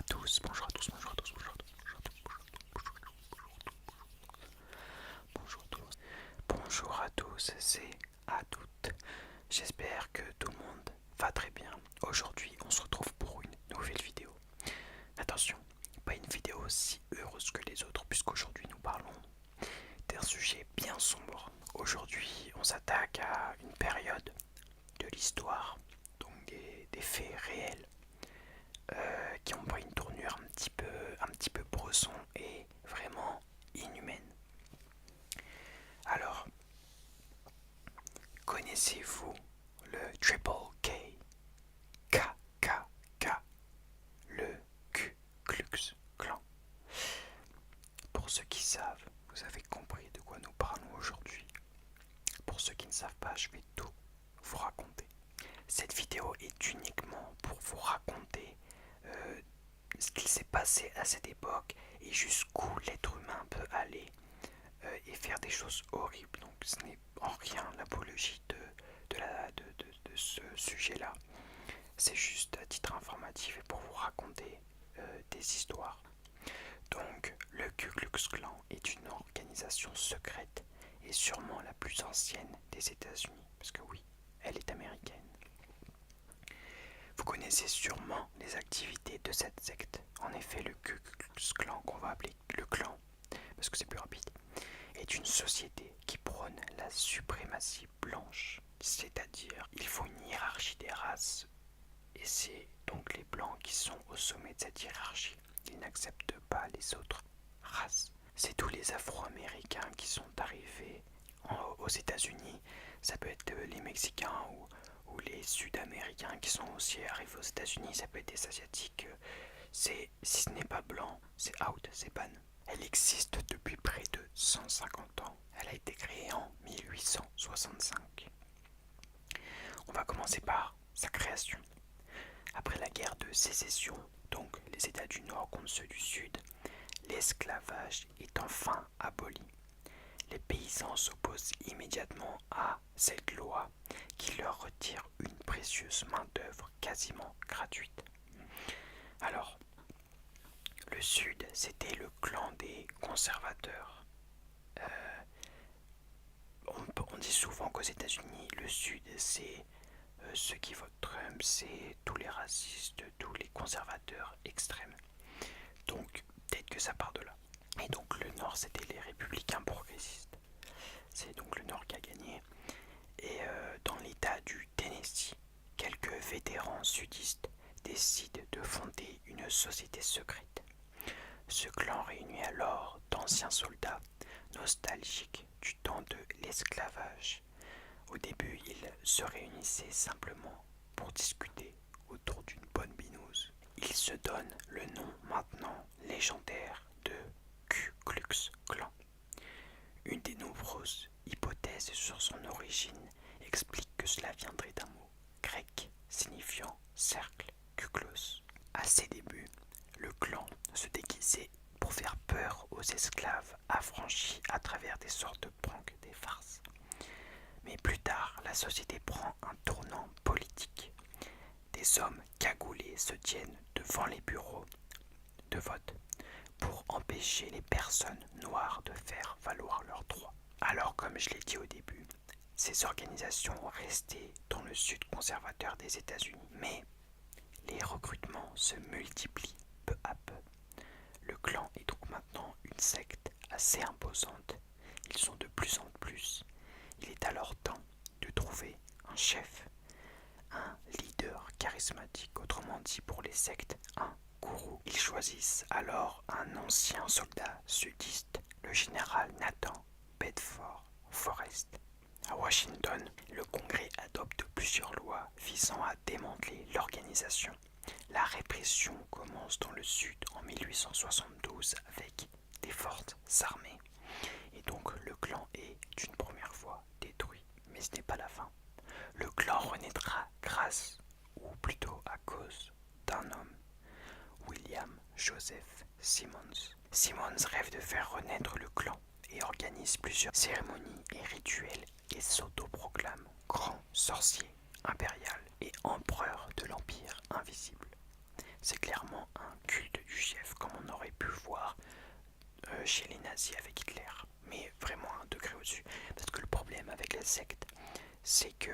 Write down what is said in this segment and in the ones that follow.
à tous, bonjour à tous, bonjour à tous, bonjour à tous, bonjour à tous, bonjour à tous et à toutes. J'espère que tout le monde va très bien. Aujourd'hui, on se retrouve pour une nouvelle vidéo. Attention, pas une vidéo aussi heureuse que les autres, puisqu'aujourd'hui nous parlons d'un sujet bien sombre. Aujourd'hui, on s'attaque à une période de l'histoire, donc des faits réels. Qui ont pris une tournure un petit peu bresson et vraiment inhumaine. Alors, connaissez-vous le Triple K, K, K, K, le Ku Klux Klan? Pour ceux qui savent, vous avez compris de quoi nous parlons aujourd'hui. Pour ceux qui ne savent pas, je vais tout vous raconter. Cette vidéo est uniquement pour vous raconter ce qu'il s'est passé à cette époque et jusqu'où l'être humain peut aller et faire des choses horribles. Donc ce n'est en rien l'apologie de ce sujet-là. C'est juste à titre informatif et pour vous raconter des histoires. Donc le Ku Klux Klan est une organisation secrète et sûrement la plus ancienne des États-Unis. Parce que oui, elle est américaine. Vous connaissez sûrement les activités de cette secte. En effet, le Ku Klux Klan, qu'on va appeler le clan, parce que c'est plus rapide, est une société qui prône la suprématie blanche. C'est-à-dire, il faut une hiérarchie des races. Et c'est donc les blancs qui sont au sommet de cette hiérarchie. Ils n'acceptent pas les autres races. C'est tous les Afro-Américains qui sont arrivés aux États-Unis. Ça peut être les Mexicains ou les Sud-Américains qui sont aussi arrivés aux États-Unis. Ça peut être des Asiatiques. Si ce n'est pas blanc, c'est out, c'est ban. Elle existe depuis près de 150 ans. Elle a été créée en 1865. On va commencer par sa création. Après la guerre de sécession, donc les États du Nord contre ceux du Sud, l'esclavage est enfin aboli. Les paysans s'opposent immédiatement à cette loi qui leur retire une précieuse main-d'œuvre quasiment gratuite. Alors, le Sud, c'était le clan des conservateurs. On dit souvent qu'aux États-Unis, le Sud, c'est ceux qui votent Trump, c'est tous les racistes, tous les conservateurs extrêmes. Donc, peut-être que ça part de là. Et donc, le Nord, c'était les républicains progressistes. C'est donc le Nord qui a gagné. Et dans l'État du Tennessee, quelques vétérans sudistes décident de fonder une société secrète. Ce clan réunit alors d'anciens soldats nostalgiques du temps de l'esclavage. Au début, ils se réunissaient simplement pour discuter autour d'une bonne binouse. Ils se donnent le nom maintenant légendaire de Ku Klux Klan. Une des nombreuses hypothèses sur son origine explique que cela viendrait d'un mot grec signifiant cercle, kuklos. À ses débuts, le clan se déguisait pour faire peur aux esclaves affranchis à travers des sortes de pranks, des farces. Mais plus tard, la société prend un tournant politique. Des hommes cagoulés se tiennent devant les bureaux de vote pour empêcher les personnes noires de faire valoir leurs droits. Alors, comme je l'ai dit au début, ces organisations restaient dans le sud conservateur des États-Unis, mais les recrutements se multiplient peu à peu. Le clan est donc maintenant une secte assez imposante. Ils sont de plus en plus. Il est alors temps de trouver un chef, un leader charismatique, autrement dit pour les sectes, un gourou. Ils choisissent alors un ancien soldat sudiste, le général Nathan Bedford Forrest. À Washington, le Congrès adopte plusieurs lois visant à démanteler l'organisation. La répression commence dans le Sud en 1872 avec des fortes armées. Et donc le clan est une première fois détruit. Mais ce n'est pas la fin. Le clan renaîtra grâce, ou plutôt à cause, d'un homme, William Joseph Simmons. Simmons rêve de faire renaître le clan et organise plusieurs cérémonies et rituels et s'autoproclame grand sorcier impérial et empereur de l'Empire invisible. C'est clairement un culte du chef, comme on aurait pu voir chez les nazis avec Hitler, mais vraiment un degré au-dessus. Parce que le problème avec la secte, c'est que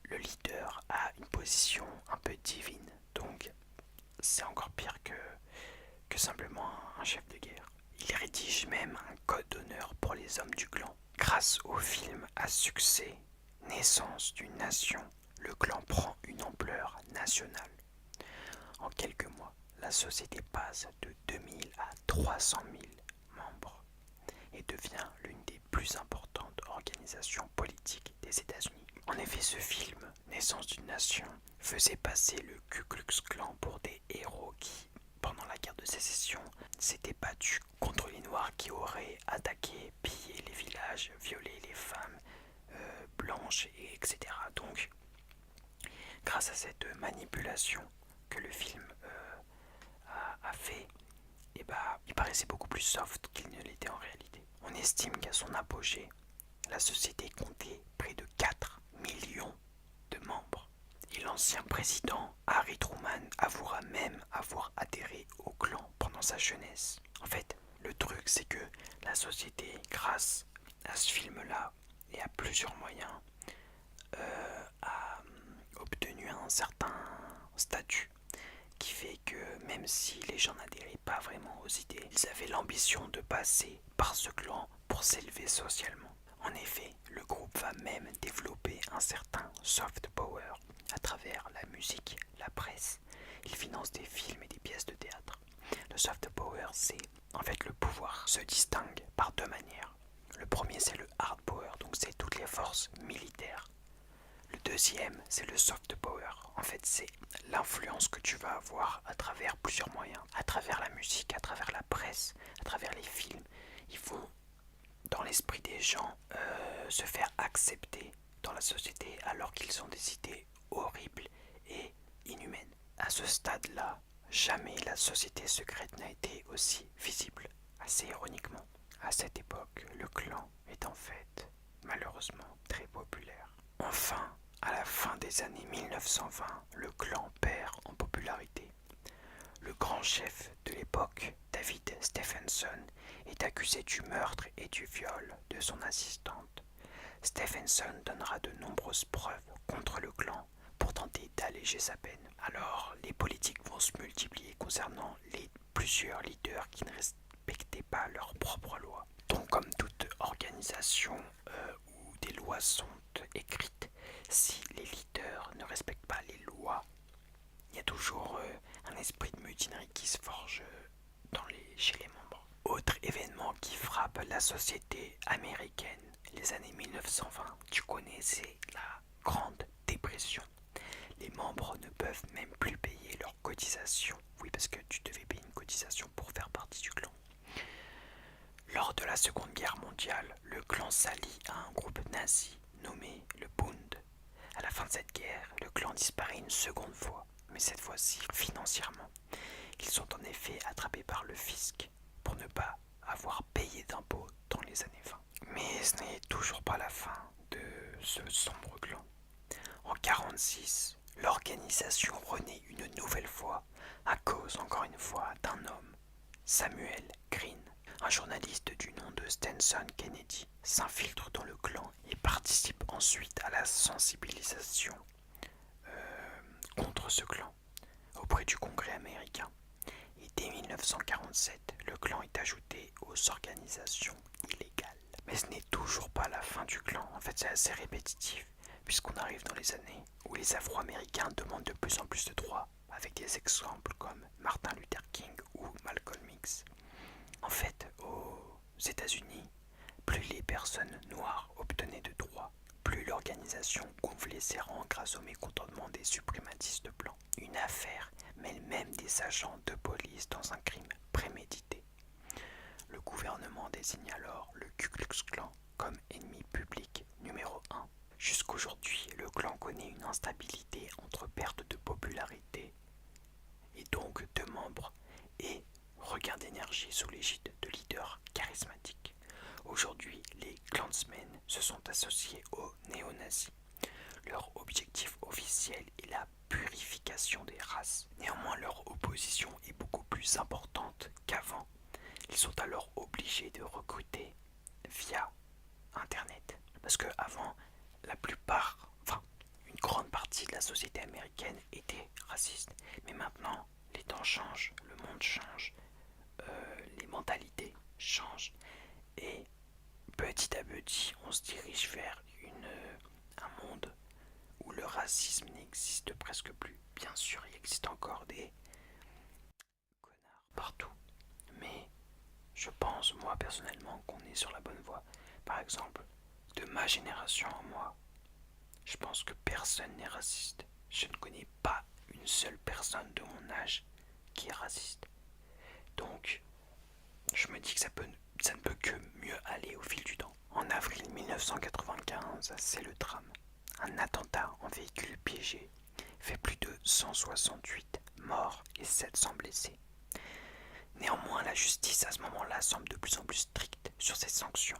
le leader a une position un peu divine, donc c'est encore pire que simplement un chef de guerre. Il rédige même un code d'honneur pour les hommes du clan. Grâce au film à succès Naissance d'une nation, le clan prend une ampleur nationale. En quelques mois, la société passe de 2000 à 300 000 membres et devient l'une des plus importantes organisations politiques des États-Unis. En effet, ce film, Naissance d'une nation, faisait passer le Ku Klux Klan pour des héros qui, pendant la guerre de sécession, s'étaient battus contre les Noirs qui auraient attaqué, pillé les villages, violé les femmes blanches, etc. Donc, grâce à cette manipulation que le film a fait, et il paraissait beaucoup plus soft qu'il ne l'était en réalité. On estime qu'à son apogée, la société comptait près de 4 millions de membres. Et l'ancien président Harry Truman avouera même avoir adhéré au clan pendant sa jeunesse. En fait, le truc c'est que la société, grâce à ce film-là et à plusieurs moyens, a obtenu un certain statut qui fait que même si les gens n'adhéraient pas vraiment aux idées, ils avaient l'ambition de passer par ce clan pour s'élever socialement. En effet, le groupe va même développer un certain soft power à travers la musique, la presse. Il finance des films et des pièces de théâtre. Le soft power, c'est en fait le pouvoir se distingue par deux manières. Le premier, c'est le hard power, donc c'est toutes les forces militaires. Le deuxième, c'est le soft power. En fait, c'est l'influence que tu vas avoir à travers plusieurs moyens, à travers la musique, à travers la presse, à travers les films. Ils vont, dans l'esprit des gens, se faire accepter dans la société alors qu'ils ont des idées horribles et inhumaines. À ce stade-là, jamais la société secrète n'a été aussi visible. Assez ironiquement, à cette époque, le clan est en fait, malheureusement, très populaire. Enfin, à la fin des années 1920, le clan perd en popularité. Le grand chef de l'époque, David Stephenson, est accusé du meurtre et du viol de son assistante. Stephenson donnera de nombreuses preuves contre le clan pour tenter d'alléger sa peine. Alors, les politiques vont se multiplier concernant les plusieurs leaders qui ne respectaient pas leurs propres lois. Donc, comme toute organisation où des lois sont écrites, si les leaders ne respectent pas les lois, il y a toujours un esprit de mutinerie qui se forge chez les membres. Autre événement qui frappe la société américaine, les années 1920, tu connais, c'est la Grande Dépression. Les membres ne peuvent même plus payer leurs cotisations. Oui, parce que tu devais payer une cotisation pour faire partie du clan. Lors de la Seconde Guerre mondiale, le clan s'allie à un groupe nazi nommé le Bund. À la fin de cette guerre, le clan disparaît une seconde fois, mais cette fois-ci financièrement. Ils sont en effet attrapés par le fisc pour ne pas avoir payé d'impôts dans les années 20. Mais ce n'est toujours pas la fin de ce sombre clan. En 1946, l'organisation renaît une nouvelle fois à cause, encore une fois, d'un homme, Samuel Green. Un journaliste du nom de Stenson Kennedy s'infiltre dans le clan et participe ensuite à la sensibilisation contre ce clan auprès du Congrès américain. Et dès 1947, le clan est ajouté aux organisations illégales. Mais ce n'est toujours pas la fin du clan, en fait c'est assez répétitif, puisqu'on arrive dans les années où les Afro-Américains demandent de plus en plus de droits, avec des exemples comme Martin Luther King ou Malcolm X. En fait, aux États-Unis, plus les personnes noires obtenaient de droits, plus l'organisation gonflait ses rangs grâce au mécontentement des suprématistes blancs. Une affaire mêle même des agents de police dans un crime prémédité. Le gouvernement désigne alors le Ku Klux Klan comme ennemi public numéro 1. Jusqu'aujourd'hui, le clan connaît une instabilité entre perte de popularité et donc de membres et regain d'énergie sous l'égide de leaders charismatiques. Aujourd'hui, les Klansmen se sont associés aux néo-nazis. Leur objectif officiel est la purification vérification des races. Néanmoins, leur opposition est beaucoup plus importante qu'avant. Ils sont alors obligés de recruter via Internet. Parce que avant, la plupart, enfin, une grande partie de la société américaine était raciste. Mais maintenant, les temps changent, le monde change, les mentalités changent. Et petit à petit, on se dirige vers un monde où le racisme n'existe presque plus. Bien sûr, il existe encore des connards partout. Mais je pense, moi personnellement, qu'on est sur la bonne voie. Par exemple, de ma génération à moi, je pense que personne n'est raciste. Je ne connais pas une seule personne de mon âge qui est raciste. Donc, je me dis que ça ne peut que mieux aller au fil du temps. En avril 1995, c'est le drame. Un attentat en véhicule piégé fait plus de 168 morts et 700 blessés. Néanmoins, la justice à ce moment-là semble de plus en plus stricte sur ses sanctions.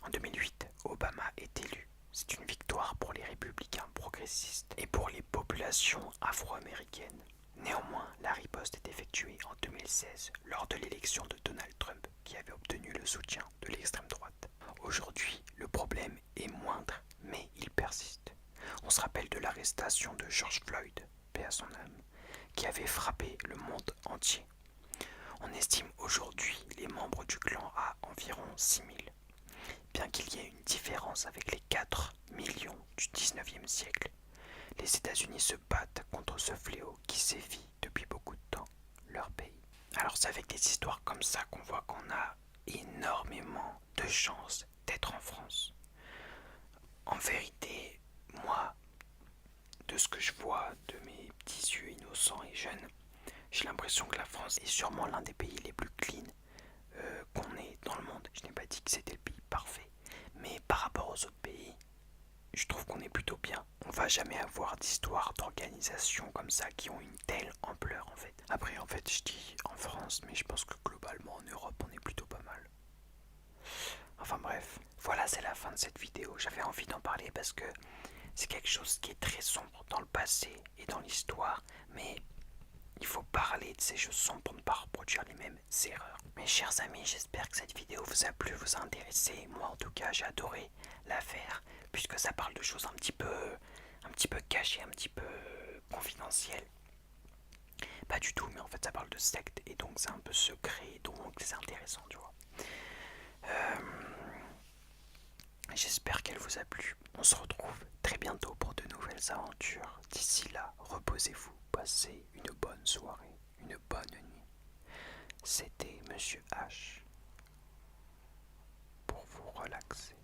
En 2008, Obama est élu. C'est une victoire pour les républicains progressistes et pour les populations afro-américaines. Néanmoins, la riposte est effectuée en 2016 lors de l'élection de Donald Trump qui avait obtenu le soutien de l'extrême droite. Aujourd'hui, le problème est moindre, mais il persiste. On se rappelle de l'arrestation de George Floyd, paix à son âme, qui avait frappé le monde entier. On estime aujourd'hui les membres du clan à environ 6000. Bien qu'il y ait une différence avec les 4 millions du 19e siècle, les États-Unis se battent contre ce fléau qui sévit depuis beaucoup de temps leur pays. Alors c'est avec des histoires comme ça qu'on voit qu'on a énormément de chance d'être en France. En vérité, moi, de ce que je vois de mes petits yeux innocents et jeunes, j'ai l'impression que la France est sûrement l'un des pays les plus clean qu'on ait dans le monde. Je n'ai pas dit que c'était le pays parfait, mais par rapport aux autres pays, je trouve qu'on est plutôt bien. On va jamais avoir d'histoires d'organisation comme ça qui ont une telle ampleur en fait. Après en fait je dis en France, mais je pense que globalement en Europe on est plutôt pas mal. Enfin bref, voilà, c'est la fin de cette vidéo. J'avais envie d'en parler parce que c'est quelque chose qui est très sombre dans le passé et dans l'histoire, mais il faut parler de ces choses sombres pour ne pas reproduire les mêmes erreurs. Mes chers amis, j'espère que cette vidéo vous a plu, vous a intéressé. Moi en tout cas j'ai adoré la faire puisque ça parle de choses un petit peu cachées, un petit peu confidentielles. Pas du tout, mais en fait ça parle de secte et donc c'est un peu secret, donc c'est intéressant, tu vois. J'espère qu'elle vous a plu. On se retrouve très bientôt pour de nouvelles aventures. D'ici là, reposez-vous, passez une bonne soirée, une bonne nuit. C'était Monsieur H pour vous relaxer.